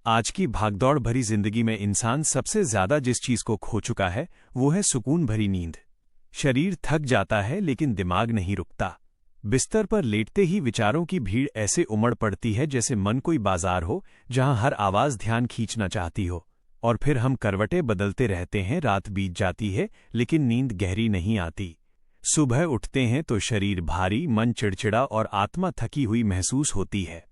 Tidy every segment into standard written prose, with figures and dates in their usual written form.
आज की भागदौड़ भरी जिंदगी में इंसान सबसे ज्यादा जिस चीज को खो चुका है वो है सुकून भरी नींद। शरीर थक जाता है लेकिन दिमाग नहीं रुकता। बिस्तर पर लेटते ही विचारों की भीड़ ऐसे उमड़ पड़ती है जैसे मन कोई बाजार हो जहां हर आवाज ध्यान खींचना चाहती हो। और फिर हम करवटें बदलते रहते हैं, रात बीत जाती है लेकिन नींद गहरी नहीं आती। सुबह उठते हैं तो शरीर भारी, मन चिड़चिड़ा और आत्मा थकी हुई महसूस होती है।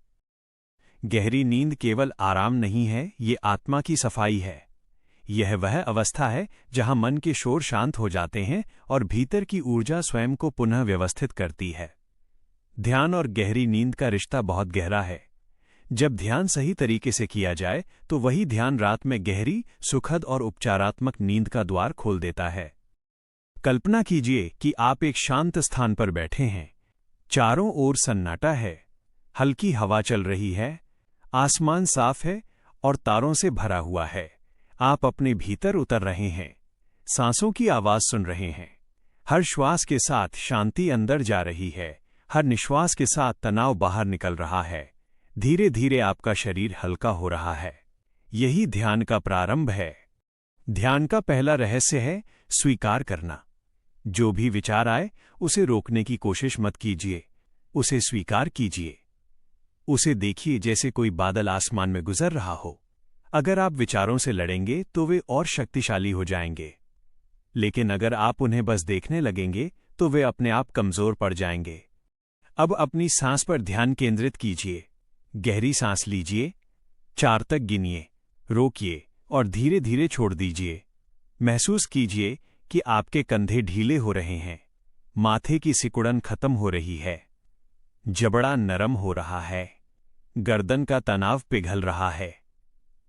गहरी नींद केवल आराम नहीं है, ये आत्मा की सफाई है। यह वह अवस्था है जहां मन के शोर शांत हो जाते हैं और भीतर की ऊर्जा स्वयं को पुनः व्यवस्थित करती है। ध्यान और गहरी नींद का रिश्ता बहुत गहरा है। जब ध्यान सही तरीके से किया जाए तो वही ध्यान रात में गहरी, सुखद और उपचारात्मक नींद का द्वार खोल देता है। कल्पना कीजिए कि आप एक शांत स्थान पर बैठे हैं। चारों ओर सन्नाटा है, हल्की हवा चल रही है, आसमान साफ है और तारों से भरा हुआ है। आप अपने भीतर उतर रहे हैं, सांसों की आवाज सुन रहे हैं। हर श्वास के साथ शांति अंदर जा रही है, हर निश्वास के साथ तनाव बाहर निकल रहा है। धीरे धीरे आपका शरीर हल्का हो रहा है। यही ध्यान का प्रारंभ है। ध्यान का पहला रहस्य है स्वीकार करना। जो भी विचार आए उसे रोकने की कोशिश मत कीजिए, उसे स्वीकार कीजिए। उसे देखिए जैसे कोई बादल आसमान में गुजर रहा हो। अगर आप विचारों से लड़ेंगे तो वे और शक्तिशाली हो जाएंगे, लेकिन अगर आप उन्हें बस देखने लगेंगे तो वे अपने आप कमजोर पड़ जाएंगे। अब अपनी सांस पर ध्यान केंद्रित कीजिए। गहरी सांस लीजिए, 4 तक गिनिए, रोकिए और धीरे धीरे छोड़ दीजिए। महसूस कीजिए कि आपके कंधे ढीले हो रहे हैं, माथे की सिकुड़न खत्म हो रही है, जबड़ा नरम हो रहा है, गर्दन का तनाव पिघल रहा है,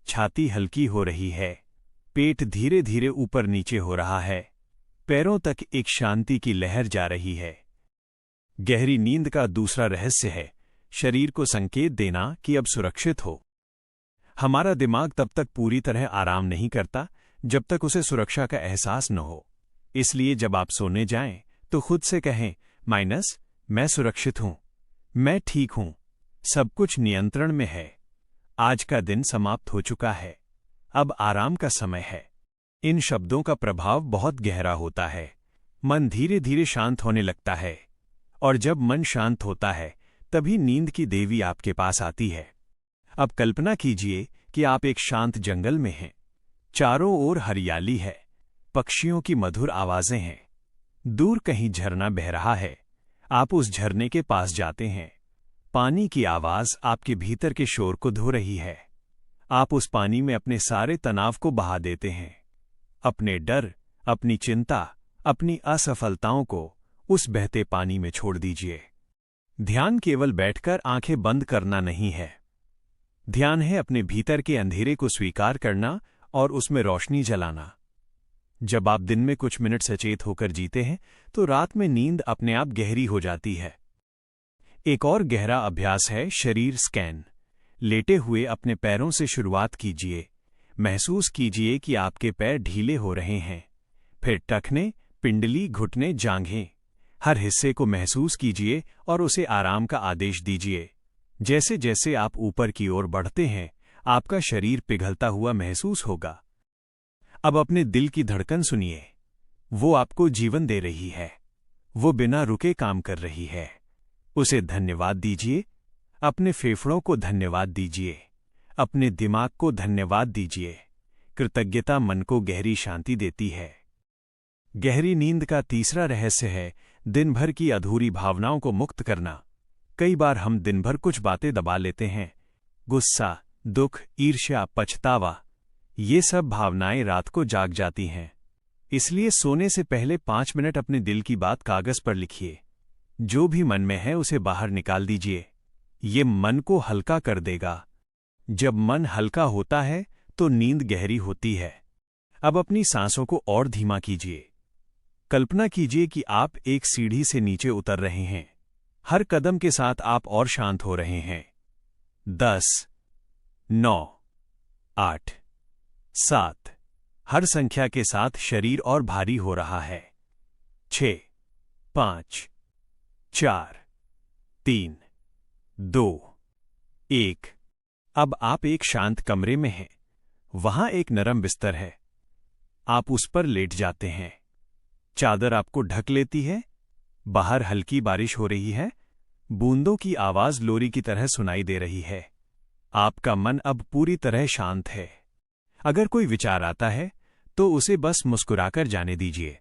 छाती हल्की हो रही है, पेट धीरे धीरे ऊपर नीचे हो रहा है, पैरों तक एक शांति की लहर जा रही है। गहरी नींद का दूसरा रहस्य है शरीर को संकेत देना कि अब सुरक्षित हो। हमारा दिमाग तब तक पूरी तरह आराम नहीं करता जब तक उसे सुरक्षा का एहसास न हो। इसलिए जब आप सोने जाएं तो खुद से कहें, मैं सुरक्षित हूं, मैं ठीक हूं, सब कुछ नियंत्रण में है, आज का दिन समाप्त हो चुका है, अब आराम का समय है। इन शब्दों का प्रभाव बहुत गहरा होता है। मन धीरे धीरे शांत होने लगता है और जब मन शांत होता है तभी नींद की देवी आपके पास आती है। अब कल्पना कीजिए कि आप एक शांत जंगल में हैं। चारों ओर हरियाली है, पक्षियों की मधुर आवाजें हैं, दूर कहीं झरना बह रहा है। आप उस झरने के पास जाते हैं। पानी की आवाज आपके भीतर के शोर को धो रही है। आप उस पानी में अपने सारे तनाव को बहा देते हैं, अपने डर, अपनी चिंता, अपनी असफलताओं को उस बहते पानी में छोड़ दीजिए। ध्यान केवल बैठकर आंखें बंद करना नहीं है। ध्यान है अपने भीतर के अंधेरे को स्वीकार करना और उसमें रोशनी जलाना। जब आप दिन में कुछ मिनट सचेत होकर जीते हैं तो रात में नींद अपने आप गहरी हो जाती है। एक और गहरा अभ्यास है शरीर स्कैन। लेटे हुए अपने पैरों से शुरुआत कीजिए। महसूस कीजिए कि आपके पैर ढीले हो रहे हैं, फिर टखने, पिंडली, घुटने, जांघें, हर हिस्से को महसूस कीजिए और उसे आराम का आदेश दीजिए। जैसे जैसे आप ऊपर की ओर बढ़ते हैं आपका शरीर पिघलता हुआ महसूस होगा। अब अपने दिल की धड़कन सुनिए। वो आपको जीवन दे रही है, वो बिना रुके काम कर रही है। उसे धन्यवाद दीजिए। अपने फेफड़ों को धन्यवाद दीजिए, अपने दिमाग को धन्यवाद दीजिए। कृतज्ञता मन को गहरी शांति देती है। गहरी नींद का तीसरा रहस्य है दिन भर की अधूरी भावनाओं को मुक्त करना। कई बार हम दिन भर कुछ बातें दबा लेते हैं, गुस्सा, दुख, ईर्ष्या, पछतावा, ये सब भावनाएं रात को जाग जाती हैं। इसलिए सोने से पहले 5 मिनट अपने दिल की बात कागज पर लिखिए। जो भी मन में है उसे बाहर निकाल दीजिए। ये मन को हल्का कर देगा। जब मन हल्का होता है तो नींद गहरी होती है। अब अपनी सांसों को और धीमा कीजिए। कल्पना कीजिए कि आप एक सीढ़ी से नीचे उतर रहे हैं। हर कदम के साथ आप और शांत हो रहे हैं। 10, 9, 8, 7, हर संख्या के साथ शरीर और भारी हो रहा है। 6, 5, 4, 3, 2, 1। अब आप एक शांत कमरे में हैं। वहां एक नरम बिस्तर है। आप उस पर लेट जाते हैं। चादर आपको ढक लेती है। बाहर हल्की बारिश हो रही है। बूंदों की आवाज लोरी की तरह सुनाई दे रही है। आपका मन अब पूरी तरह शांत है। अगर कोई विचार आता है तो उसे बस मुस्कुराकर जाने दीजिए।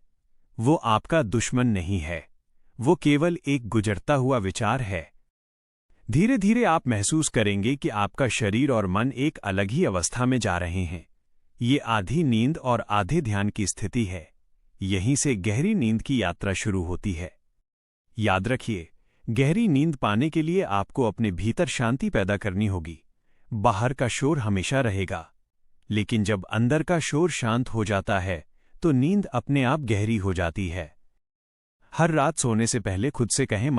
वो आपका दुश्मन नहीं है, वो केवल एक गुजरता हुआ विचार है। धीरे धीरे आप महसूस करेंगे कि आपका शरीर और मन एक अलग ही अवस्था में जा रहे हैं। ये आधी नींद और आधे ध्यान की स्थिति है। यहीं से गहरी नींद की यात्रा शुरू होती है। याद रखिए, गहरी नींद पाने के लिए आपको अपने भीतर शांति पैदा करनी होगी। बाहर का शोर हमेशा रहेगा, लेकिन जब अंदर का शोर शांत हो जाता है तो नींद अपने आप गहरी हो जाती है। हर रात सोने से पहले खुद से कहें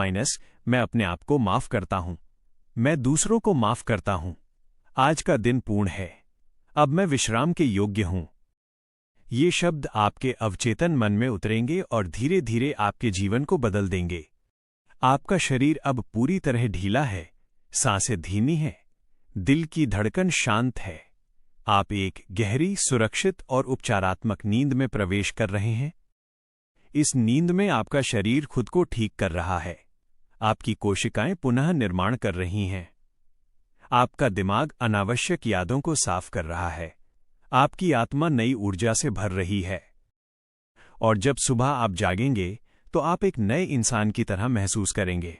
मैं अपने आप को माफ करता हूं। मैं दूसरों को माफ करता हूं। आज का दिन पूर्ण है। अब मैं विश्राम के योग्य हूं। ये शब्द आपके अवचेतन मन में उतरेंगे और धीरे धीरे आपके जीवन को बदल देंगे। आपका शरीर अब पूरी तरह ढीला है। सांसें धीमी हैं। दिल की धड़कन शांत है। आप एक गहरी, सुरक्षित और उपचारात्मक नींद में प्रवेश कर रहे हैं। इस नींद में आपका शरीर खुद को ठीक कर रहा है। आपकी कोशिकाएं पुनः निर्माण कर रही हैं। आपका दिमाग अनावश्यक यादों को साफ कर रहा है। आपकी आत्मा नई ऊर्जा से भर रही है। और जब सुबह आप जागेंगे तो आप एक नए इंसान की तरह महसूस करेंगे,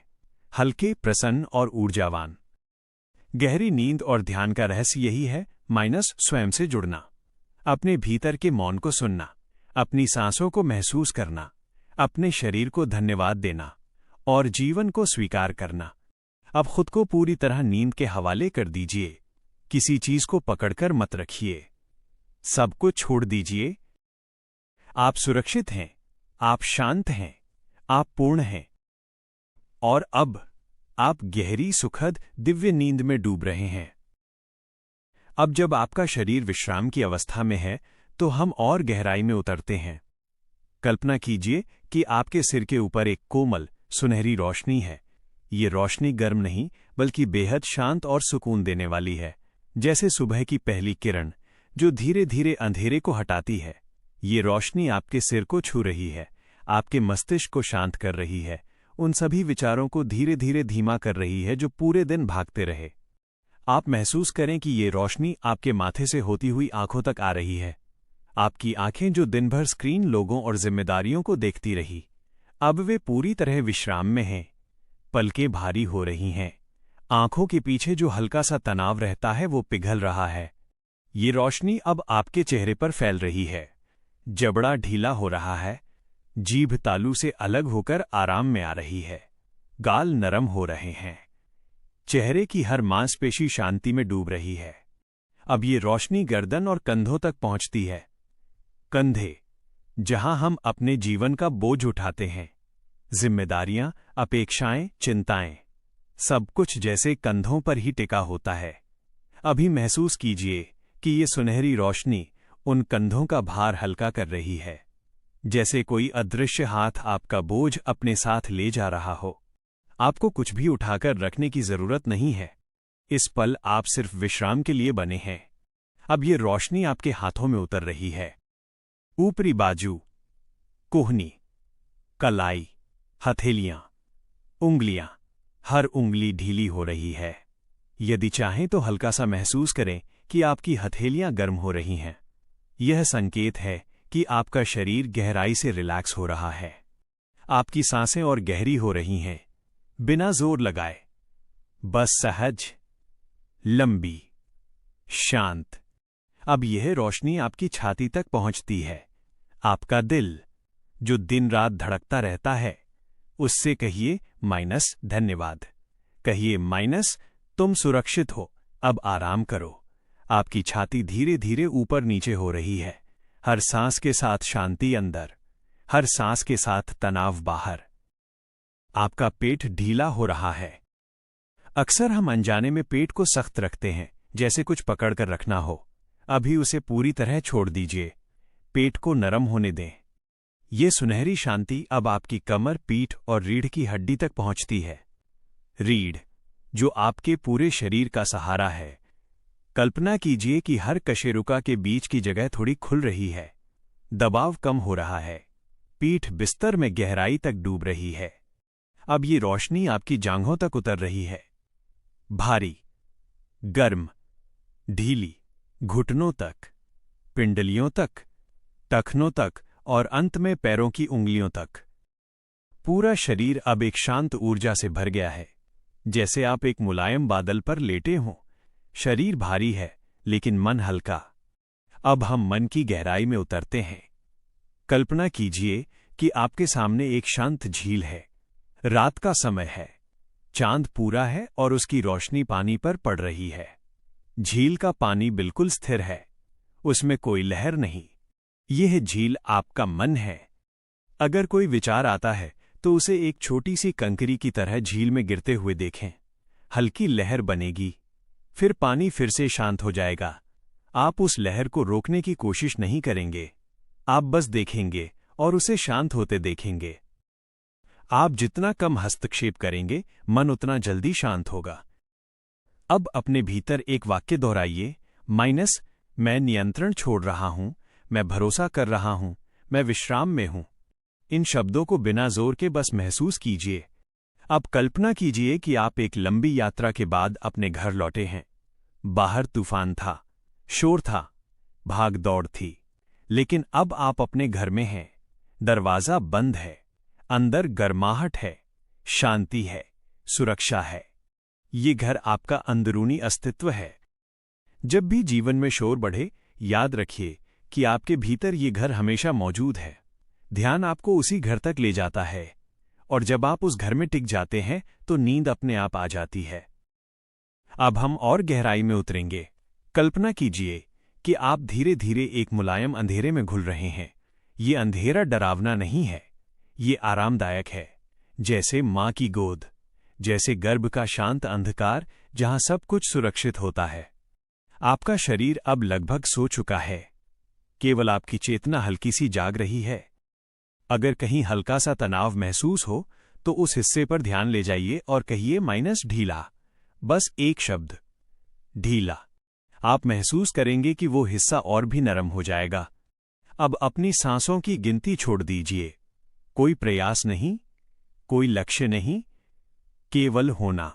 हल्के, प्रसन्न और ऊर्जावान। गहरी नींद और ध्यान का रहस्य यही है, स्वयं से जुड़ना, अपने भीतर के मौन को सुनना, अपनी सांसों को महसूस करना, अपने शरीर को धन्यवाद देना और जीवन को स्वीकार करना। अब खुद को पूरी तरह नींद के हवाले कर दीजिए। किसी चीज को पकड़कर मत रखिए। सब कुछ छोड़ दीजिए। आप सुरक्षित हैं, आप शांत हैं, आप पूर्ण हैं। और अब आप गहरी, सुखद, दिव्य नींद में डूब रहे हैं। अब जब आपका शरीर विश्राम की अवस्था में है तो हम और गहराई में उतरते हैं। कल्पना कीजिए कि आपके सिर के ऊपर एक कोमल, सुनहरी रोशनी है। ये रोशनी गर्म नहीं बल्कि बेहद शांत और सुकून देने वाली है, जैसे सुबह की पहली किरण जो धीरे धीरे अंधेरे को हटाती है। ये रोशनी आपके सिर को छू रही है, आपके मस्तिष्क को शांत कर रही है, उन सभी विचारों को धीरे धीरे धीमा कर रही है जो पूरे दिन भागते रहे। आप महसूस करें कि ये रोशनी आपके माथे से होती हुई आंखों तक आ रही है। आपकी आंखें जो दिन भर स्क्रीन, लोगों और जिम्मेदारियों को देखती रही, अब वे पूरी तरह विश्राम में हैं। पलकें भारी हो रही हैं। आंखों के पीछे जो हल्का सा तनाव रहता है वो पिघल रहा है। ये रोशनी अब आपके चेहरे पर फैल रही है। जबड़ा ढीला हो रहा है। जीभ तालू से अलग होकर आराम में आ रही है। गाल नरम हो रहे हैं। चेहरे की हर मांसपेशी शांति में डूब रही है। अब ये रोशनी गर्दन और कंधों तक पहुंचती है। कंधे, जहां हम अपने जीवन का बोझ उठाते हैं, जिम्मेदारियां, अपेक्षाएं, चिंताएं, सब कुछ जैसे कंधों पर ही टिका होता है। अभी महसूस कीजिए कि ये सुनहरी रोशनी उन कंधों का भार हल्का कर रही है, जैसे कोई अदृश्य हाथ आपका बोझ अपने साथ ले जा रहा हो। आपको कुछ भी उठाकर रखने की जरूरत नहीं है। इस पल आप सिर्फ विश्राम के लिए बने हैं। अब ये रोशनी आपके हाथों में उतर रही है। ऊपरी बाजू, कोहनी, कलाई, हथेलियां, उंगलियां, हर उंगली ढीली हो रही है। यदि चाहें तो हल्का सा महसूस करें कि आपकी हथेलियां गर्म हो रही हैं। यह संकेत है कि आपका शरीर गहराई से रिलैक्स हो रहा है। आपकी सांसें और गहरी हो रही हैं, बिना जोर लगाए, बस सहज, लंबी, शांत। अब यह रोशनी आपकी छाती तक पहुंचती है। आपका दिल, जो दिन रात धड़कता रहता है, उससे कहिए धन्यवाद। कहिए तुम सुरक्षित हो, अब आराम करो। आपकी छाती धीरे धीरे ऊपर नीचे हो रही है। हर सांस के साथ शांति अंदर, हर सांस के साथ तनाव बाहर। आपका पेट ढीला हो रहा है। अक्सर हम अनजाने में पेट को सख्त रखते हैं, जैसे कुछ पकड़कर रखना हो। अभी उसे पूरी तरह छोड़ दीजिए। पेट को नरम होने दें। ये सुनहरी शांति अब आपकी कमर, पीठ और रीढ़ की हड्डी तक पहुंचती है। रीढ़, जो आपके पूरे शरीर का सहारा है, कल्पना कीजिए कि हर कशेरुका के बीच की जगह थोड़ी खुल रही है। दबाव कम हो रहा है। पीठ बिस्तर में गहराई तक डूब रही है। अब ये रोशनी आपकी जांघों तक उतर रही है। भारी, गर्म, ढीली, घुटनों तक, पिंडलियों तक, टखनों तक और अंत में पैरों की उंगलियों तक। पूरा शरीर अब एक शांत ऊर्जा से भर गया है, जैसे आप एक मुलायम बादल पर लेटे हों। शरीर भारी है, लेकिन मन हल्का। अब हम मन की गहराई में उतरते हैं। कल्पना कीजिए कि आपके सामने एक शांत झील है। रात का समय है। चांद पूरा है और उसकी रोशनी पानी पर पड़ रही है। झील का पानी बिल्कुल स्थिर है। उसमें कोई लहर नहीं। यह झील आपका मन है। अगर कोई विचार आता है तो उसे एक छोटी सी कंकरी की तरह झील में गिरते हुए देखें। हल्की लहर बनेगी, फिर पानी फिर से शांत हो जाएगा। आप उस लहर को रोकने की कोशिश नहीं करेंगे। आप बस देखेंगे और उसे शांत होते देखेंगे। आप जितना कम हस्तक्षेप करेंगे, मन उतना जल्दी शांत होगा। अब अपने भीतर एक वाक्य दोहराइए, मैं नियंत्रण छोड़ रहा हूं, मैं भरोसा कर रहा हूं, मैं विश्राम में हूं। इन शब्दों को बिना जोर के बस महसूस कीजिए। अब कल्पना कीजिए कि आप एक लंबी यात्रा के बाद अपने घर लौटे हैं। बाहर तूफान था, शोर था, भाग दौड़ थी, लेकिन अब आप अपने घर में हैं। दरवाजा बंद है, अंदर गर्माहट है, शांति है, सुरक्षा है। ये घर आपका अंदरूनी अस्तित्व है। जब भी जीवन में शोर बढ़े, याद रखिए कि आपके भीतर ये घर हमेशा मौजूद है। ध्यान आपको उसी घर तक ले जाता है, और जब आप उस घर में टिक जाते हैं तो नींद अपने आप आ जाती है। अब हम और गहराई में उतरेंगे। कल्पना कीजिए कि आप धीरे धीरे एक मुलायम अंधेरे में घुल रहे हैं। ये अंधेरा डरावना नहीं है, ये आरामदायक है, जैसे माँ की गोद, जैसे गर्भ का शांत अंधकार जहां सब कुछ सुरक्षित होता है। आपका शरीर अब लगभग सो चुका है, केवल आपकी चेतना हल्की सी जाग रही है। अगर कहीं हल्का सा तनाव महसूस हो तो उस हिस्से पर ध्यान ले जाइए और कहिए ढीला। बस एक शब्द, ढीला। आप महसूस करेंगे कि वो हिस्सा और भी नरम हो जाएगा। अब अपनी सांसों की गिनती छोड़ दीजिए। कोई प्रयास नहीं, कोई लक्ष्य नहीं, केवल होना।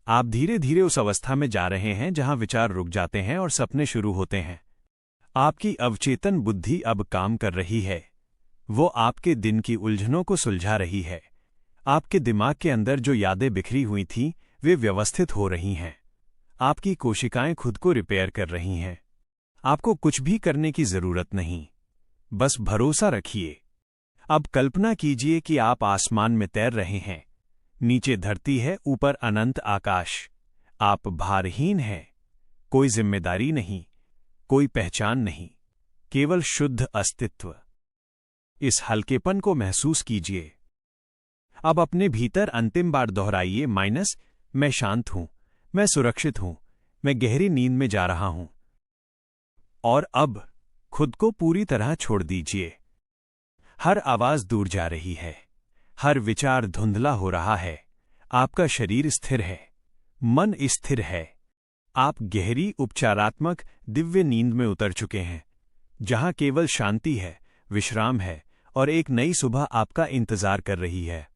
आप धीरे धीरे उस अवस्था में जा रहे हैं जहां विचार रुक जाते हैं और सपने शुरू होते हैं। आपकी अवचेतन बुद्धि अब काम कर रही है। वो आपके दिन की उलझनों को सुलझा रही है। आपके दिमाग के अंदर जो यादें बिखरी हुई थीं, वे व्यवस्थित हो रही हैं। आपकी कोशिकाएं खुद को रिपेयर कर रही हैं। आपको कुछ भी करने की जरूरत नहीं, बस भरोसा रखिए। अब कल्पना कीजिए कि आप आसमान में तैर रहे हैं। नीचे धरती है, ऊपर अनंत आकाश। आप भारहीन हैं। कोई जिम्मेदारी नहीं, कोई पहचान नहीं, केवल शुद्ध अस्तित्व। इस हल्केपन को महसूस कीजिए। अब अपने भीतर अंतिम बार दोहराइए, मैं शांत हूं, मैं सुरक्षित हूं, मैं गहरी नींद में जा रहा हूं। और अब खुद को पूरी तरह छोड़ दीजिए। हर आवाज दूर जा रही है, हर विचार धुंधला हो रहा है। आपका शरीर स्थिर है, मन स्थिर है। आप गहरी उपचारात्मक दिव्य नींद में उतर चुके हैं, जहां केवल शांति है, विश्राम है और एक नई सुबह आपका इंतजार कर रही है।